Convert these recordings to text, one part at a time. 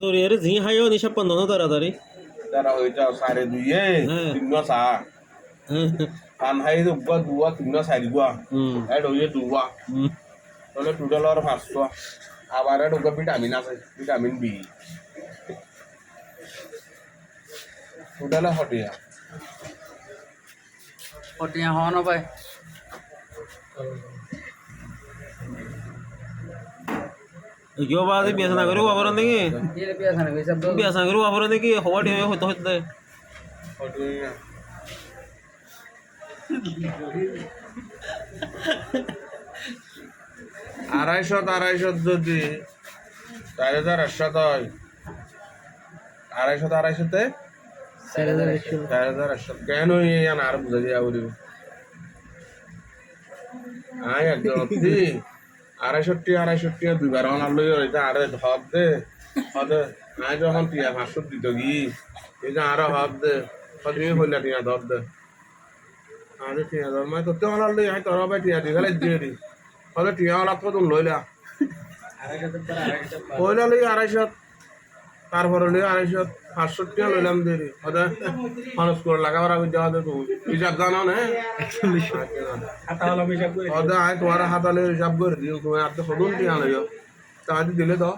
তোর এর ঝি হাইও নিশা পন্দ না তাড়াতাড়ি তারা ওইটা সাড়ে দুইয়ে হ্যাঁ। তিন সা কান হাই দুয়া দুয়া তিন সাড়ে দুয়া এড ওইয়ে দুয়া তাহলে টোটাল আর 500 আবার এড ওকে ভিটামিন আছে ভিটামিন বি টোটাল হটিয়া হটিয়া হওয়া না ভাই ইয়ো বাদে বিয়াস না করিও আবার নাকি ये पिया खाने वैसे तो বিয়াস না করিও আবার নাকি হওয়া ঢে হইতে হইতে হটিয়া 250 যদি 4800 হয় 250 তে 4100 কেন ইয়ান আর বুঝা দিয়া বলি আয় একদম 250 দুইবার আমার লই হইতা আরে হদ দে হদ আয় যখন টিয়া 500 দিত কি এই যে আরো হদ দে হদি হইলা টিয়া ধর দে আরে টিয়া ধর মানে তো আমার লই আয় তোরা ভাই টিয়া দিগালে দিরি হলে টিয়া ওলা তো তুমি লইলা কইলা লই 250 তারপরে লই 250 500 টিয়া লইলাম দেরি হদে মানুষ করে লাগাবার আগে যাওয়া দে তুমি হিসাব জানো না 41 হাতা হলো হিসাব করে হদে আয় তোমার হাতালে হিসাব করে দিও তুমি আর তো সদুন টিয়া লইও তাহলে দিলে তো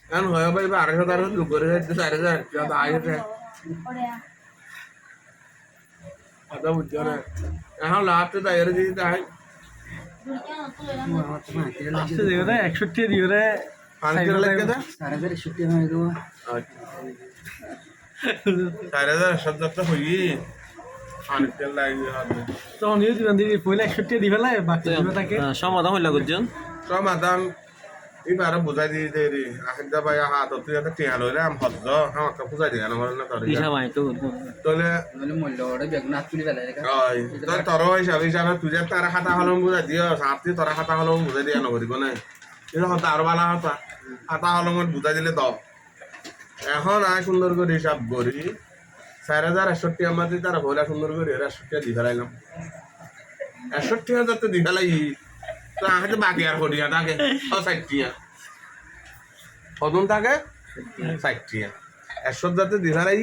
এখন হয় ভাই 250 লোক করে 4000 টিয়া তো আইছে আদা বুঝছো না এখন লাস্টে তাইরে দিই তাই लास्ट दियो रे 61 दियो रे 5 লাগে দা 61 में दो 4000 শব্দটা হই আনতে লাগে হবে तो নিউ দিন দিবি পয়লা 61 দিবেলা বাকি দিবে তাকে সমাধান হইলা গুজন সমাধান এবারে বুঝাই দিয়ে দে রে আখিদা ভাই হাত তুই একটা টিয়া লইলে আম হজ্জ আমাকে বুঝাই দিয়ে না না তোর দিশা ভাই তো তাহলে বলে মূল্য ওরে বেগনা তুলি ফেলে রে ওই তো তোর হিসাবে হিসাবে তুই যে তার খাতা হলম বুঝাই দিও সাথে তোর খাতা হলম বুঝাই দিয়া নকরিব না এটা হতা আর বালা হতা খাতা হলম বুঝাই দিলে দাও এখন আয় সুন্দর করে হিসাব করি 4160 আমাদের তারা বলে সুন্দর করে 61 দি ফেলাইলাম 61,000 তো দি ফেলাই তো আগে বাকি আর করিয়া থাকে 60 কদম থাকে 60 100 যাতে দি ফেলাই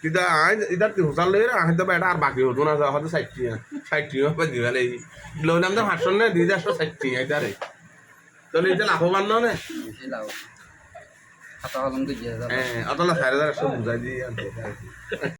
কিদা আজ ইদার 3000 লইরা আগে তো বেটা আর বাকি হতো না হয়তো 60 পে দি ফেলাই লইলাম তো 500 না 2160 এটারে তাহলে এটা লাভবান না লাভ খাতা হলম তো দিয়ে হ্যাঁ অতলা 4100 বুঝাই দিয়ে